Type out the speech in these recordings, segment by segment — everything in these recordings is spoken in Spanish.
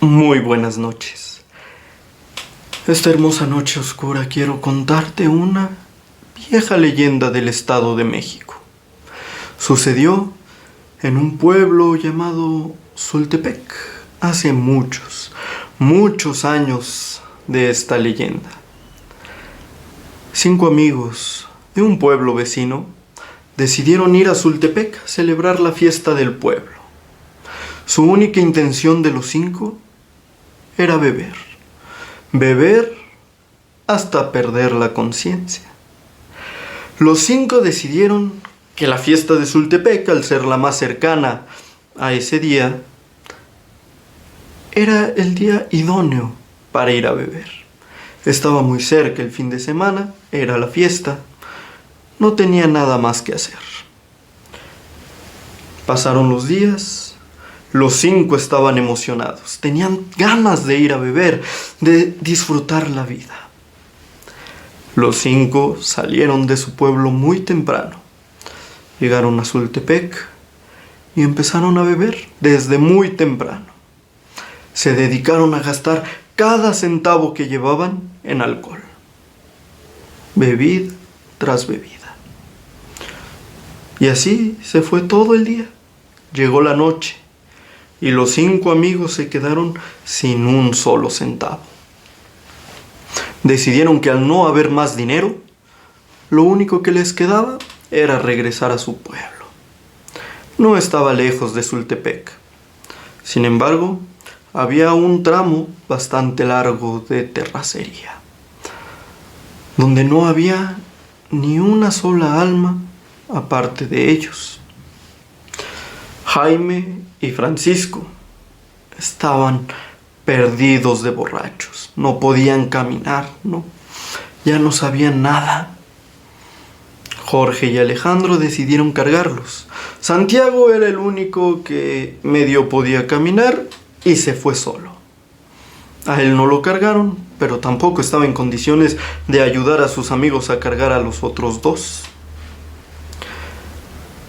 Muy buenas noches. Esta hermosa noche oscura quiero contarte una vieja leyenda del Estado de México. Sucedió en un pueblo llamado Sultepec, hace muchos años de esta leyenda. 5 amigos de un pueblo vecino decidieron ir a Sultepec a celebrar la fiesta del pueblo. Su única intención de los 5 era beber. Beber hasta perder la conciencia. Los 5 decidieron que la fiesta de Sultepec, al ser la más cercana a ese día, era el día idóneo para ir a beber. Estaba muy cerca el fin de semana, era la fiesta, no tenía nada más que hacer. Pasaron los días, los 5 estaban emocionados, tenían ganas de ir a beber, de disfrutar la vida. Los 5 salieron de su pueblo muy temprano, llegaron a Sultepec y empezaron a beber desde muy temprano. Se dedicaron a gastar cada centavo que llevaban en alcohol. Bebida tras bebida. Y así se fue todo el día. Llegó la noche y los 5 amigos se quedaron sin un solo centavo. Decidieron que al no haber más dinero, lo único que les quedaba era regresar a su pueblo. No estaba lejos de Sultepec. Sin embargo, había un tramo bastante largo de terracería, donde no había ni una sola alma aparte de ellos. Jaime y Francisco estaban perdidos de borrachos, no podían caminar, ya no sabían nada. Jorge y Alejandro decidieron cargarlos. Santiago era el único que medio podía caminar y se fue solo. A él no lo cargaron, pero tampoco estaba en condiciones de ayudar a sus amigos a cargar a los otros 2.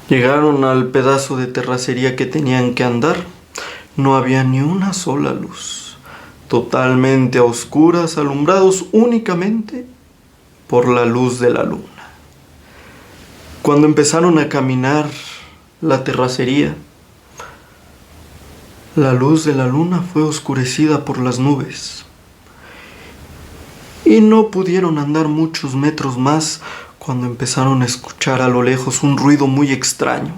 Llegaron al pedazo de terracería que tenían que andar. No había ni una sola luz. Totalmente a oscuras, alumbrados únicamente por la luz de la luna. Cuando empezaron a caminar la terracería, la luz de la luna fue oscurecida por las nubes. Y no pudieron andar muchos metros más cuando empezaron a escuchar a lo lejos un ruido muy extraño.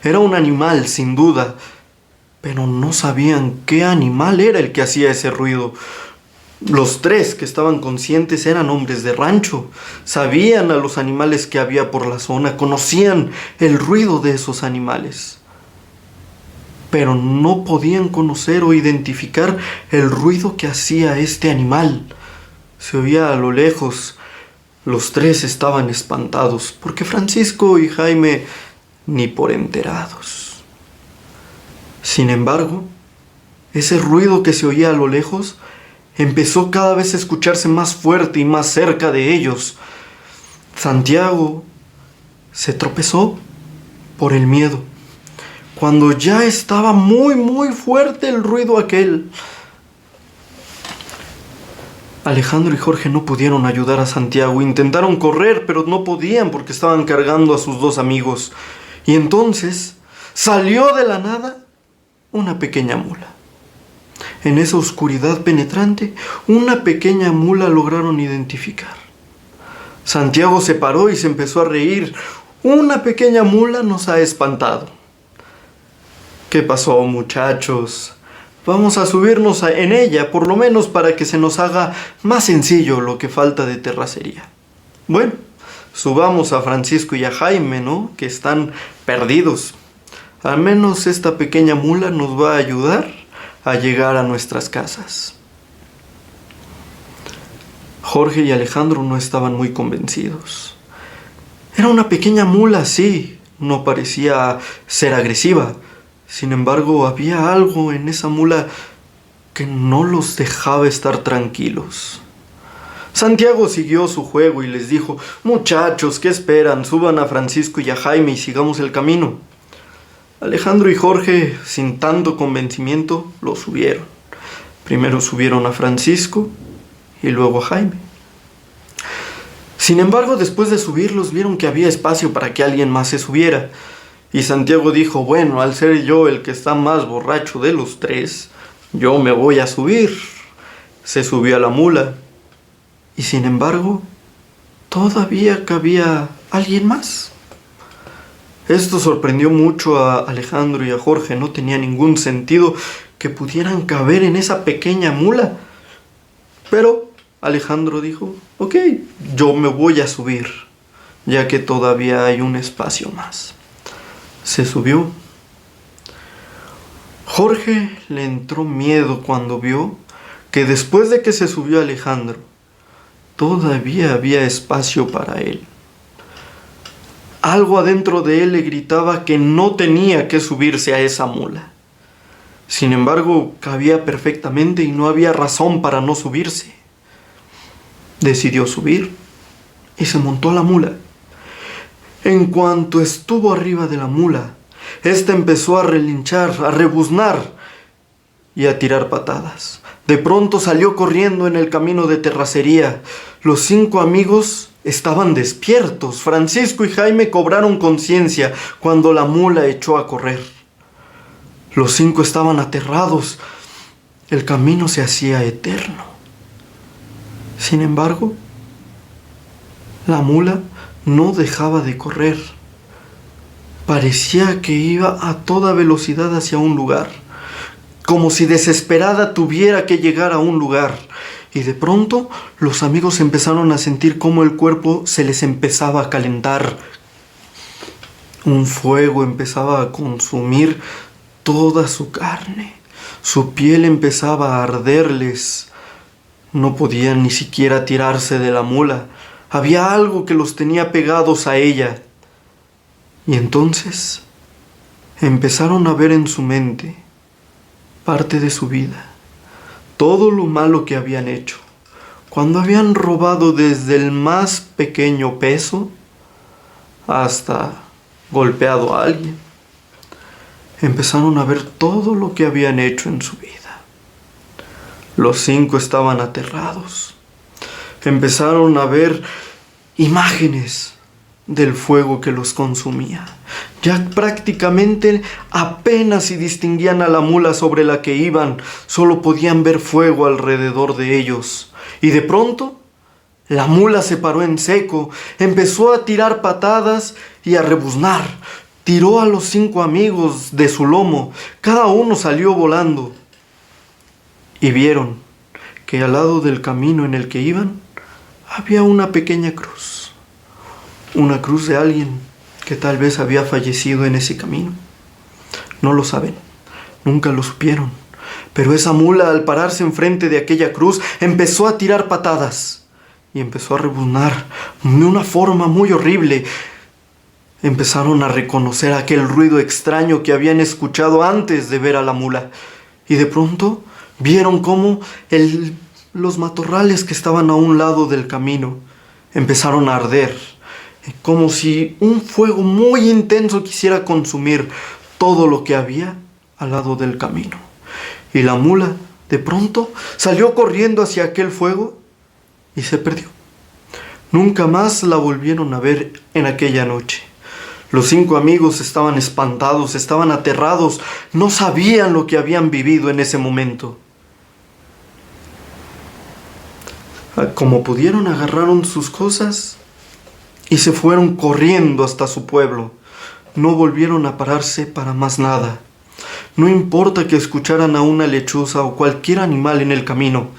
Era un animal, sin duda, pero no sabían qué animal era el que hacía ese ruido. Los 3 que estaban conscientes eran hombres de rancho, sabían a los animales que había por la zona, conocían el ruido de esos animales, pero no podían conocer o identificar el ruido que hacía este animal. Se oía a lo lejos. Los 3 estaban espantados, porque Francisco y Jaime ni por enterados. Sin embargo, ese ruido que se oía a lo lejos empezó cada vez a escucharse más fuerte y más cerca de ellos. Santiago se tropezó por el miedo, cuando ya estaba muy fuerte el ruido aquel. Alejandro y Jorge no pudieron ayudar a Santiago. Intentaron correr, pero no podían porque estaban cargando a sus 2 amigos. Y entonces salió de la nada una pequeña mula. En esa oscuridad penetrante, una pequeña mula lograron identificar. Santiago se paró y se empezó a reír. Una pequeña mula nos ha espantado. ¿Qué pasó, muchachos? Vamos a subirnos en ella, por lo menos para que se nos haga más sencillo lo que falta de terracería. Bueno, subamos a Francisco y a Jaime, que están perdidos. Al menos esta pequeña mula nos va a ayudar a llegar a nuestras casas. Jorge y Alejandro no estaban muy convencidos. Era una pequeña mula, sí, no parecía ser agresiva. Sin embargo, había algo en esa mula que no los dejaba estar tranquilos. Santiago siguió su juego y les dijo: muchachos, ¿qué esperan? Suban a Francisco y a Jaime y sigamos el camino. Alejandro y Jorge, sin tanto convencimiento, lo subieron. Primero subieron a Francisco y luego a Jaime. Sin embargo, después de subirlos, vieron que había espacio para que alguien más se subiera. Y Santiago dijo, bueno, al ser yo el que está más borracho de los tres, yo me voy a subir. Se subió a la mula. Y sin embargo, todavía cabía alguien más. Esto sorprendió mucho a Alejandro y a Jorge. No tenía ningún sentido que pudieran caber en esa pequeña mula. Pero Alejandro dijo, ok, yo me voy a subir, ya que todavía hay un espacio más. Se subió. Jorge le entró miedo cuando vio que después de que se subió Alejandro, todavía había espacio para él. Algo adentro de él le gritaba que no tenía que subirse a esa mula. Sin embargo, cabía perfectamente y no había razón para no subirse. Decidió subir y se montó a la mula. En cuanto estuvo arriba de la mula, ésta empezó a relinchar, a rebuznar y a tirar patadas. De pronto salió corriendo en el camino de terracería. Los 5 amigos estaban despiertos. Francisco y Jaime cobraron conciencia cuando la mula echó a correr. Los 5 estaban aterrados. El camino se hacía eterno. Sin embargo, la mula no dejaba de correr. Parecía que iba a toda velocidad hacia un lugar, como si desesperada tuviera que llegar a un lugar. Y de pronto, los amigos empezaron a sentir cómo el cuerpo se les empezaba a calentar. Un fuego empezaba a consumir toda su carne. Su piel empezaba a arderles. No podían ni siquiera tirarse de la mula. Había algo que los tenía pegados a ella. Y entonces empezaron a ver en su mente parte de su vida, todo lo malo que habían hecho, cuando habían robado desde el más pequeño peso hasta golpeado a alguien. Empezaron a ver todo lo que habían hecho en su vida. Los 5 estaban aterrados. Empezaron a ver imágenes del fuego que los consumía. Ya prácticamente apenas si distinguían a la mula sobre la que iban, solo podían ver fuego alrededor de ellos. Y de pronto, la mula se paró en seco, empezó a tirar patadas y a rebuznar. Tiró a los 5 amigos de su lomo, cada uno salió volando. Y vieron que al lado del camino en el que iban, había una pequeña cruz. Una cruz de alguien que tal vez había fallecido en ese camino. No lo saben, nunca lo supieron. Pero esa mula, al pararse enfrente de aquella cruz, empezó a tirar patadas y empezó a rebuznar de una forma muy horrible. Empezaron a reconocer aquel ruido extraño que habían escuchado antes de ver a la mula. Y de pronto vieron cómo los matorrales que estaban a un lado del camino empezaron a arder, como si un fuego muy intenso quisiera consumir todo lo que había al lado del camino. Y la mula, de pronto, salió corriendo hacia aquel fuego y se perdió. Nunca más la volvieron a ver en aquella noche. Los 5 amigos estaban espantados, estaban aterrados, no sabían lo que habían vivido en ese momento. Como pudieron, agarraron sus cosas y se fueron corriendo hasta su pueblo. No volvieron a pararse para más nada. No importa que escucharan a una lechuza o cualquier animal en el camino,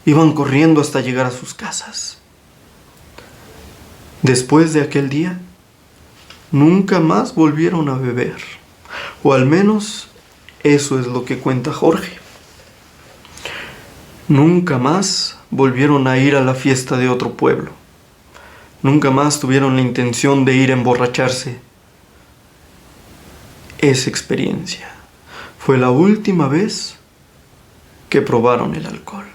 iban corriendo hasta llegar a sus casas. Después de aquel día, nunca más volvieron a beber, o al menos eso es lo que cuenta Jorge. Nunca más volvieron a ir a la fiesta de otro pueblo. Nunca más tuvieron la intención de ir a emborracharse. Esa experiencia fue la última vez que probaron el alcohol.